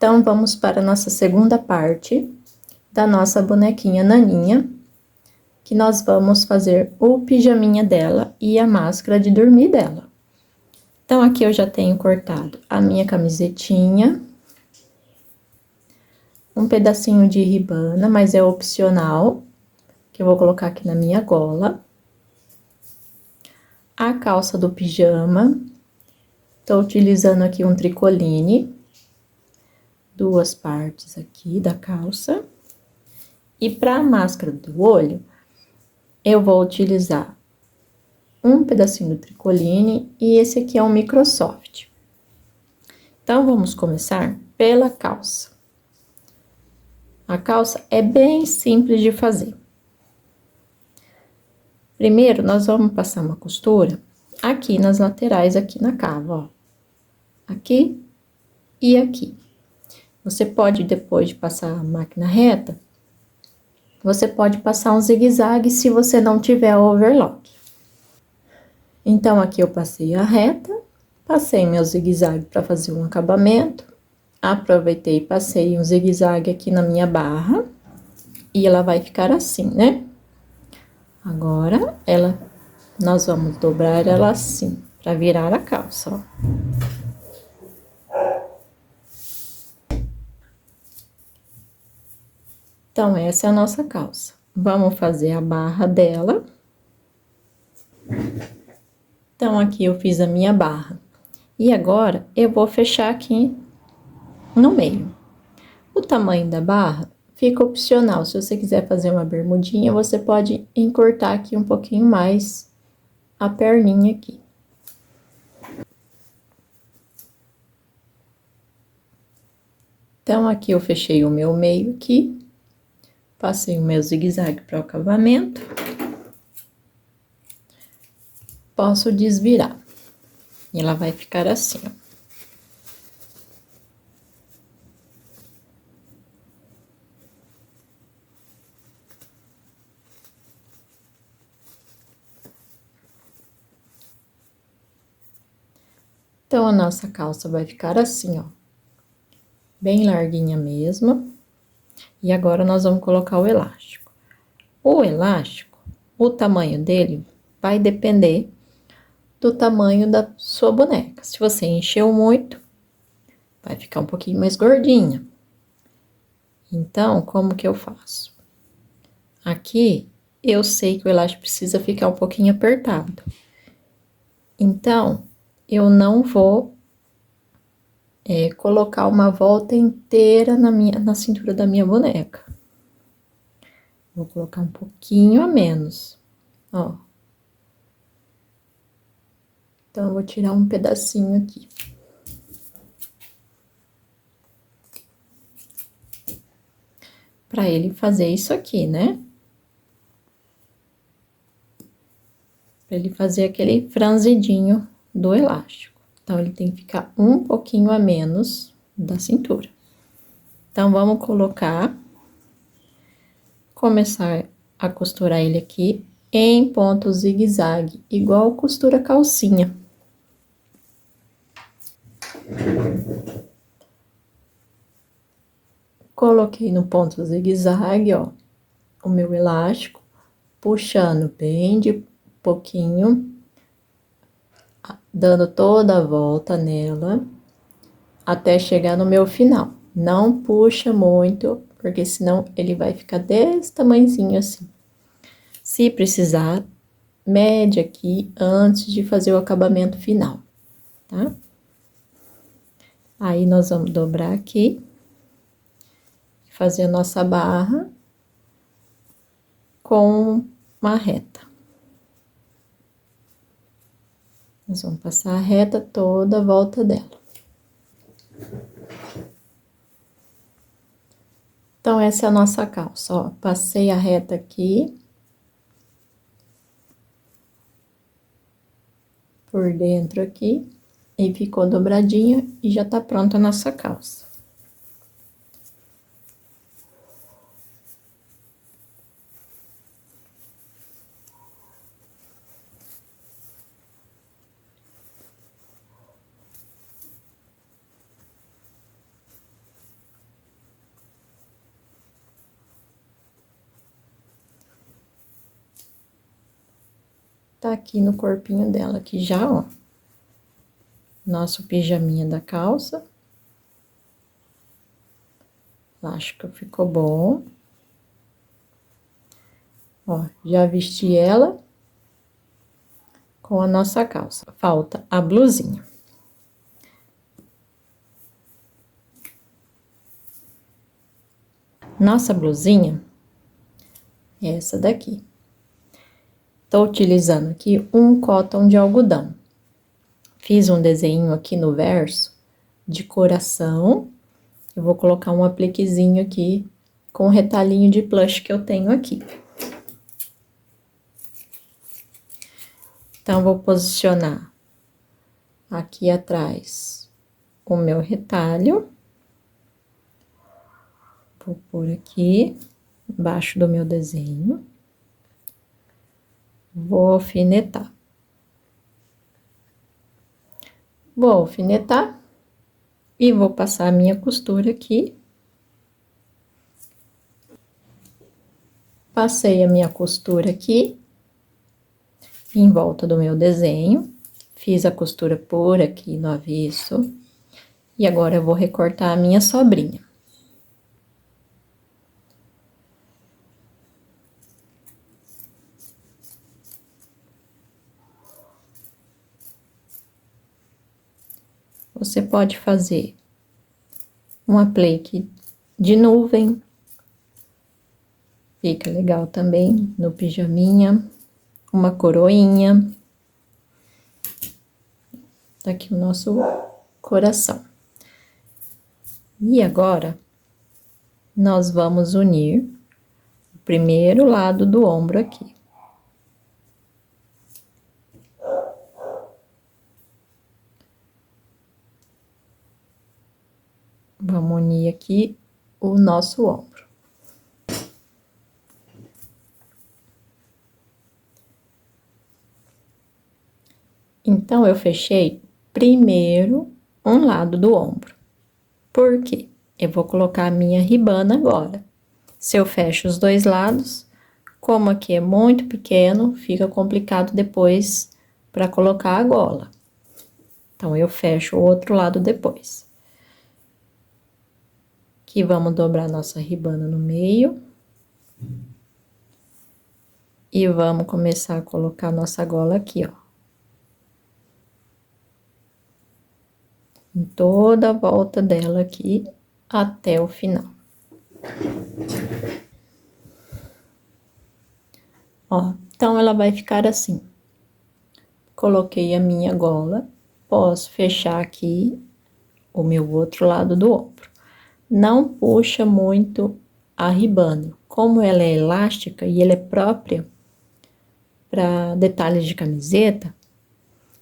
Então, vamos para a nossa segunda parte da nossa bonequinha Naninha, que nós vamos fazer o pijaminha dela e a máscara de dormir dela. Então, aqui eu já tenho cortado a minha camisetinha, um pedacinho de ribana, mas é opcional, que eu vou colocar aqui na minha gola. A calça do pijama, tô utilizando aqui um tricoline, duas partes aqui da calça. E para a máscara do olho, eu vou utilizar um pedacinho do tricoline e esse aqui é um Microsoft. Então, vamos começar pela calça. A calça é bem simples de fazer. Primeiro, nós vamos passar uma costura aqui nas laterais, aqui na cava, ó. Aqui e aqui. Você pode, depois de passar a máquina reta, você pode passar um zigue-zague se você não tiver overlock. Então, aqui eu passei a reta, passei meu zigue-zague para fazer um acabamento, aproveitei e passei um zigue-zague aqui na minha barra, e ela vai ficar assim, né? Agora, nós vamos dobrar ela assim, para virar a calça, ó. Então, essa é a nossa calça. Vamos fazer a barra dela. Então, aqui eu fiz a minha barra. E agora, eu vou fechar aqui no meio. O tamanho da barra fica opcional. Se você quiser fazer uma bermudinha, você pode encurtar aqui um pouquinho mais a perninha aqui. Então, aqui eu fechei o meu meio aqui. Passei o meu zigue-zague para o acabamento. Posso desvirar. E ela vai ficar assim, ó. Então, a nossa calça vai ficar assim, ó. Bem larguinha mesmo. E agora, nós vamos colocar o elástico. O elástico, o tamanho dele vai depender do tamanho da sua boneca. Se você encheu muito, vai ficar um pouquinho mais gordinha. Então, como que eu faço? Aqui, eu sei que o elástico precisa ficar um pouquinho apertado. Então, eu não vou colocar uma volta inteira na cintura da minha boneca. Vou colocar um pouquinho a menos, ó. Então, eu vou tirar um pedacinho aqui. Pra ele fazer isso aqui, né? Pra ele fazer aquele franzidinho do elástico. Então, ele tem que ficar um pouquinho a menos da cintura. Então, vamos começar a costurar ele aqui em ponto zigue-zague, igual costura calcinha. Coloquei no ponto zigue-zague, ó, o meu elástico, puxando bem de pouquinho, dando toda a volta nela, até chegar no meu final. Não puxa muito, porque senão ele vai ficar desse tamanhozinho assim. Se precisar, mede aqui antes de fazer o acabamento final, tá? Aí, nós vamos dobrar aqui, fazer a nossa barra com uma reta. Nós vamos passar a reta toda a volta dela. Então, essa é a nossa calça, ó. Passei a reta aqui. Por dentro aqui. E ficou dobradinha e já tá pronta a nossa calça. tá aqui no corpinho dela, aqui já, ó. Nosso pijaminha da calça. Acho que ficou bom. Ó, já vesti ela com a nossa calça. Falta a blusinha. Nossa blusinha é essa daqui. Tô utilizando aqui um cotton de algodão. Fiz um desenho aqui no verso de coração. Eu vou colocar um apliquezinho aqui com o retalhinho de plush que eu tenho aqui. Então, vou posicionar aqui atrás o meu retalho. Vou pôr aqui embaixo do meu desenho. Vou alfinetar. Vou alfinetar e vou passar a minha costura aqui. Passei a minha costura aqui em volta do meu desenho. Fiz a costura por aqui no avesso. E agora eu vou recortar a minha sobrinha. Você pode fazer um aplique de nuvem. Fica legal também no pijaminha. Uma coroinha. Tá aqui o nosso coração. E agora, nós vamos unir o primeiro lado do ombro aqui. Vamos unir aqui o nosso ombro. Então, eu fechei primeiro um lado do ombro. Por quê? Eu vou colocar a minha ribana agora. Se eu fecho os dois lados, como aqui é muito pequeno, fica complicado depois para colocar a gola. Então, eu fecho o outro lado depois. Aqui, vamos dobrar nossa ribana no meio. E vamos começar a colocar nossa gola aqui, ó. Em toda a volta dela aqui, até o final. Ó, então, ela vai ficar assim. Coloquei a minha gola, posso fechar aqui o meu outro lado do ombro. Não puxa muito a ribana. Como ela é elástica e ela é própria para detalhes de camiseta,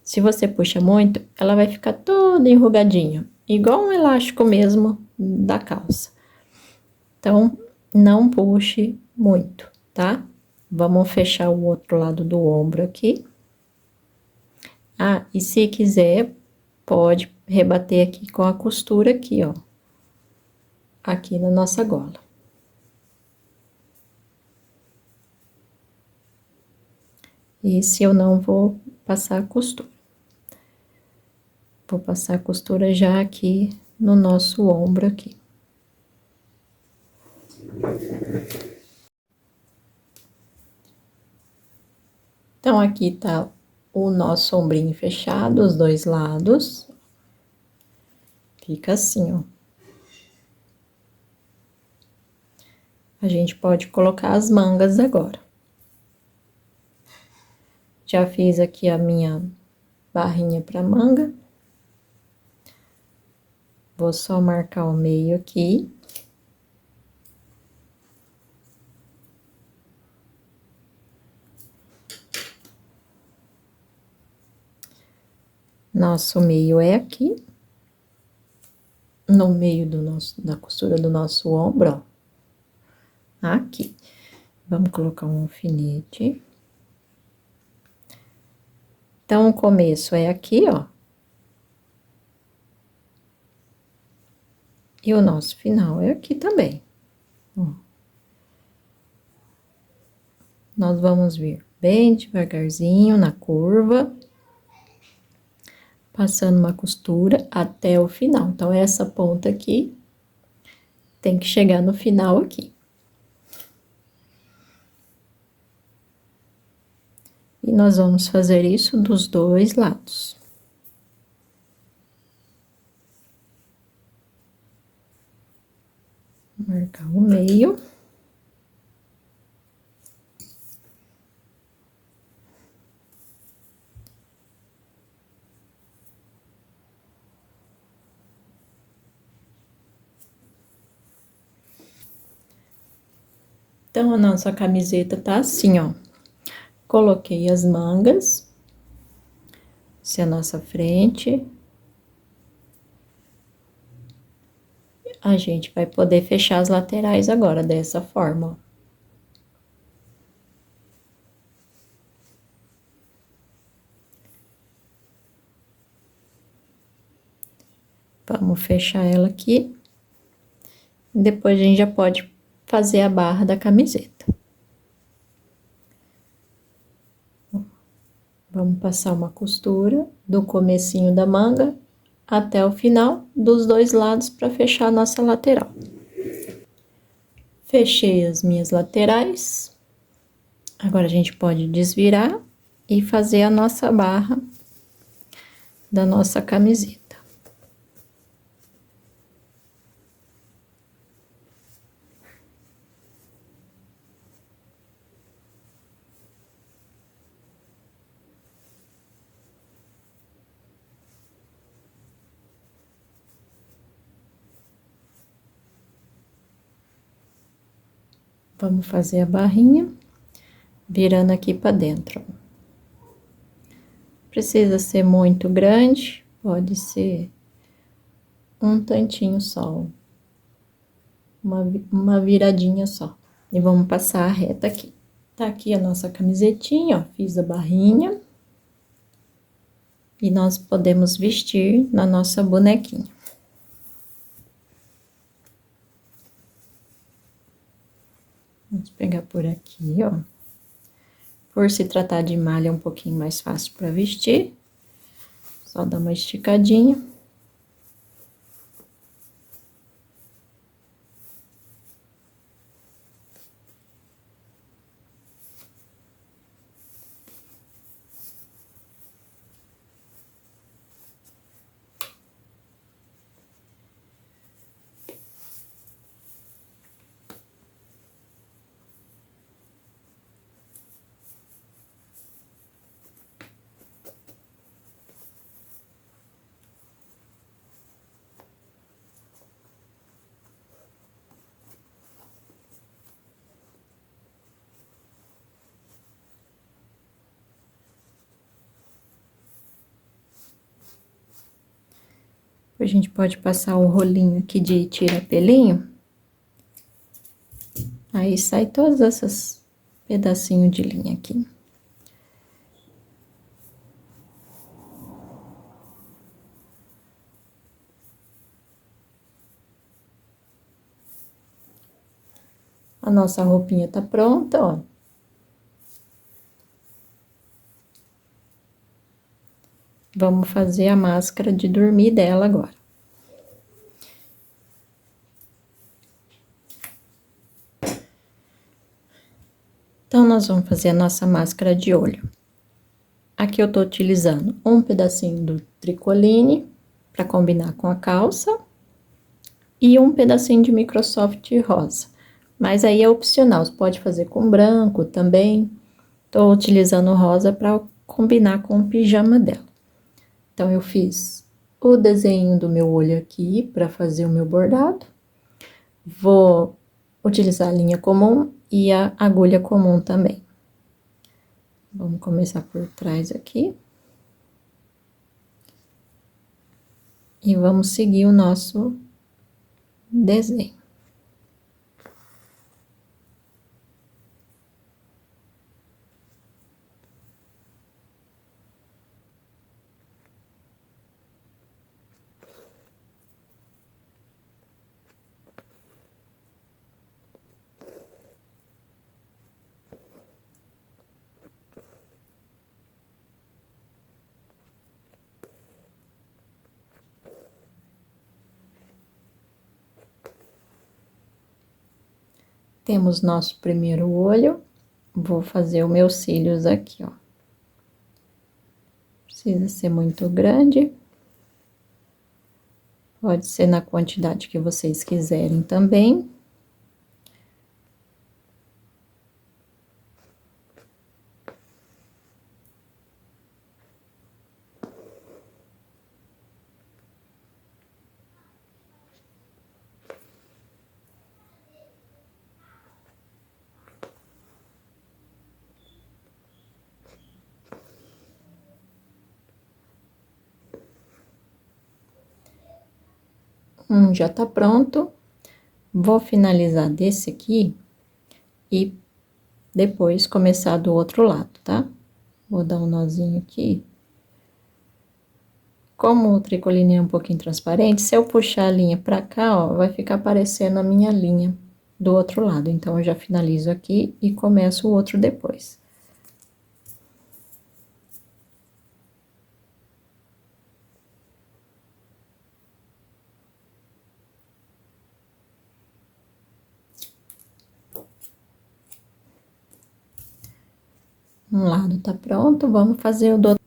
se você puxa muito, ela vai ficar toda enrugadinha, igual um elástico mesmo da calça. Então, não puxe muito, tá? Vamos fechar o outro lado do ombro aqui. Ah, e se quiser, pode rebater aqui com a costura aqui, ó. Aqui na nossa gola. Esse eu não vou passar a costura. Vou passar a costura já aqui no nosso ombro aqui. Então, aqui tá o nosso ombrinho fechado, os dois lados. Fica assim, ó. A gente pode colocar as mangas agora. Já fiz aqui a minha barrinha pra manga. Vou só marcar o meio aqui. Nosso meio é aqui. No meio da costura do nosso ombro, ó. Aqui. Vamos colocar um alfinete. Então, o começo é aqui, ó. E o nosso final é aqui também. Ó. Nós vamos vir bem devagarzinho na curva, passando uma costura até o final. Então, essa ponta aqui tem que chegar no final aqui. E nós vamos fazer isso dos dois lados. Marcar o meio. Então, a nossa camiseta tá assim, ó. Coloquei as mangas. Essa é a nossa frente. A gente vai poder fechar as laterais agora, dessa forma, ó. Vamos fechar ela aqui. Depois a gente já pode fazer a barra da camiseta. Vamos passar uma costura do comecinho da manga até o final dos dois lados para fechar a nossa lateral. Fechei as minhas laterais. Agora a gente pode desvirar e fazer a nossa barra da nossa camiseta. Vamos fazer a barrinha, virando aqui para dentro. Precisa ser muito grande, pode ser um tantinho só, uma viradinha só. E vamos passar a reta aqui. Tá aqui a nossa camisetinha, ó, fiz a barrinha. E nós podemos vestir na nossa bonequinha. Vamos pegar por aqui, ó. Por se tratar de malha, é um pouquinho mais fácil para vestir. Só dá uma esticadinha. A gente pode passar o rolinho aqui de tira-pelinho. Aí sai todos esses pedacinhos de linha aqui. A nossa roupinha tá pronta, ó. Vamos fazer a máscara de dormir dela agora. Então, nós vamos fazer a nossa máscara de olho. Aqui eu tô utilizando um pedacinho do tricoline para combinar com a calça e um pedacinho de Microsoft rosa. Mas aí é opcional, você pode fazer com branco também. Tô utilizando rosa para combinar com o pijama dela. Então, eu fiz o desenho do meu olho aqui para fazer o meu bordado. Vou utilizar a linha comum e a agulha comum também. Vamos começar por trás aqui. E vamos seguir o nosso desenho. Temos nosso primeiro olho. Vou fazer os meus cílios aqui, ó. Precisa ser muito grande. Pode ser na quantidade que vocês quiserem também. Já tá pronto. Vou finalizar desse aqui e depois começar do outro lado, tá? Vou dar um nozinho aqui. Como o tricoline é um pouquinho transparente, se eu puxar a linha pra cá, ó, vai ficar aparecendo a minha linha do outro lado. Então, eu já finalizo aqui e começo o outro depois. Um lado tá pronto, vamos fazer o do outro.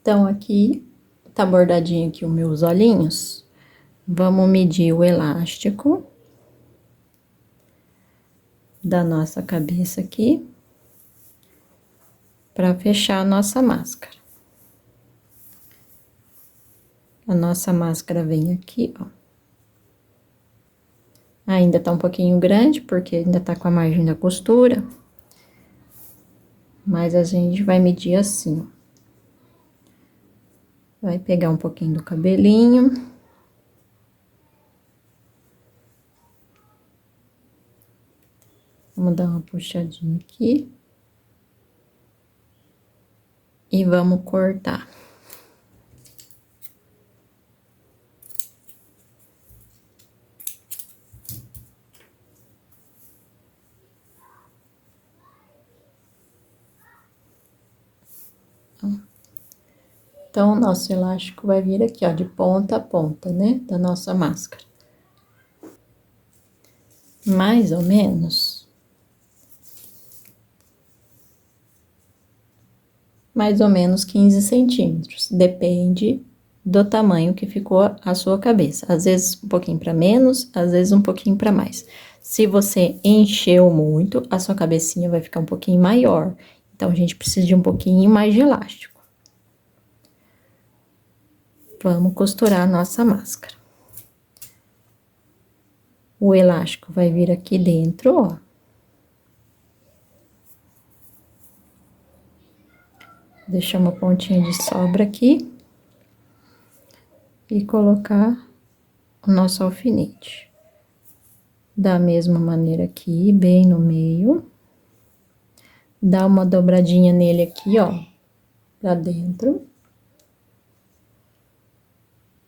Então, aqui, tá bordadinho aqui os meus olhinhos. Vamos medir o elástico da nossa cabeça aqui, pra fechar a nossa máscara. A nossa máscara vem aqui, ó. Ainda tá um pouquinho grande, porque ainda tá com a margem da costura. Mas a gente vai medir assim, ó. Vai pegar um pouquinho do cabelinho. Vamos dar uma puxadinha aqui. E vamos cortar. Então, o nosso elástico vai vir aqui, ó, de ponta a ponta, né, da nossa máscara. Mais ou menos. Mais ou menos 15 centímetros. Depende do tamanho que ficou a sua cabeça. Às vezes um pouquinho para menos, às vezes um pouquinho para mais. Se você encheu muito, a sua cabecinha vai ficar um pouquinho maior. Então, a gente precisa de um pouquinho mais de elástico. Vamos costurar a nossa máscara. O elástico vai vir aqui dentro, ó. Deixar uma pontinha de sobra aqui. E colocar o nosso alfinete. Da mesma maneira aqui, bem no meio. Dá uma dobradinha nele aqui, ó, pra dentro.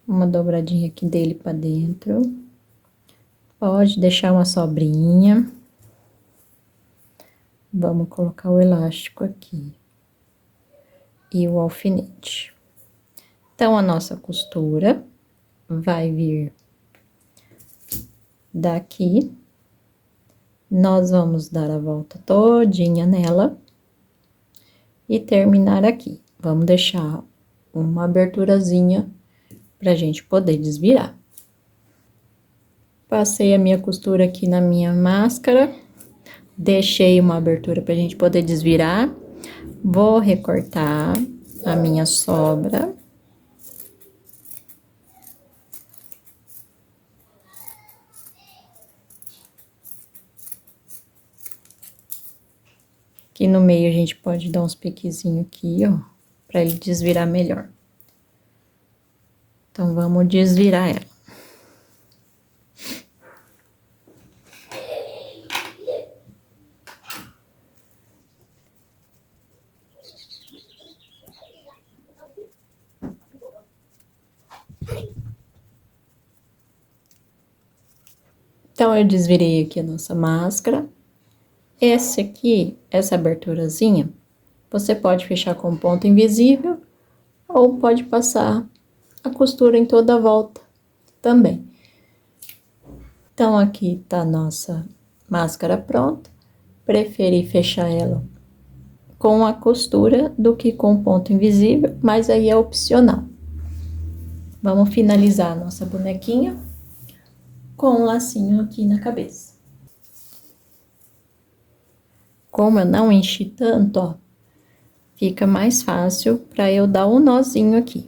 Uma dobradinha aqui dele pra dentro. Pode deixar uma sobrinha. Vamos colocar o elástico aqui. E o alfinete. Então, a nossa costura vai vir daqui. Nós vamos dar a volta todinha nela. E terminar aqui. Vamos deixar uma aberturazinha pra gente poder desvirar. Passei a minha costura aqui na minha máscara. Deixei uma abertura pra gente poder desvirar. Vou recortar a minha sobra. Aqui no meio a gente pode dar uns piquezinhos aqui, ó, pra ele desvirar melhor. Então, vamos desvirar ela. Então, eu desvirei aqui a nossa máscara. Esse aqui, essa aberturazinha, você pode fechar com ponto invisível ou pode passar a costura em toda a volta também. Então, aqui tá a nossa máscara pronta. Preferi fechar ela com a costura do que com ponto invisível, mas aí é opcional. Vamos finalizar a nossa bonequinha com um lacinho aqui na cabeça. Como eu não enchi tanto, ó, fica mais fácil para eu dar um nozinho aqui.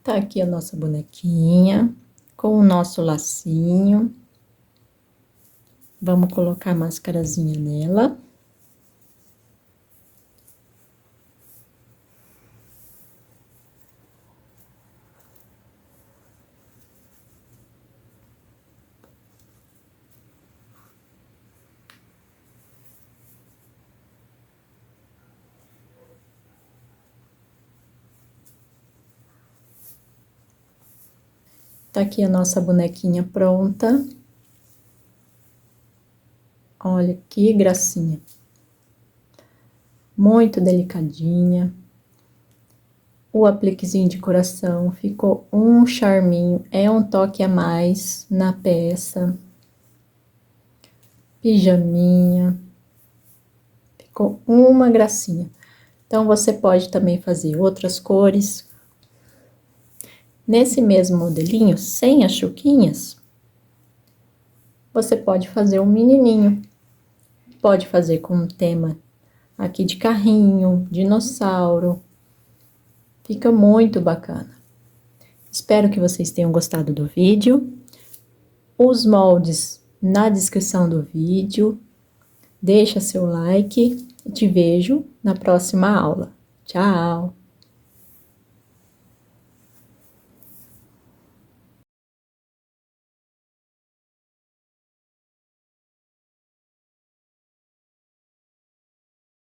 Tá aqui a nossa bonequinha, com o nosso lacinho. Vamos colocar a máscarazinha nela. Tá aqui a nossa bonequinha pronta. Olha que gracinha. Muito delicadinha. O apliquezinho de coração ficou um charminho. É um toque a mais na peça. Pijaminha. Ficou uma gracinha. Então, você pode também fazer outras cores. Nesse mesmo modelinho, sem as chuquinhas, você pode fazer um menininho. Pode fazer com um tema aqui de carrinho, dinossauro. Fica muito bacana. Espero que vocês tenham gostado do vídeo. Os moldes na descrição do vídeo. Deixa seu like e te vejo na próxima aula. Tchau!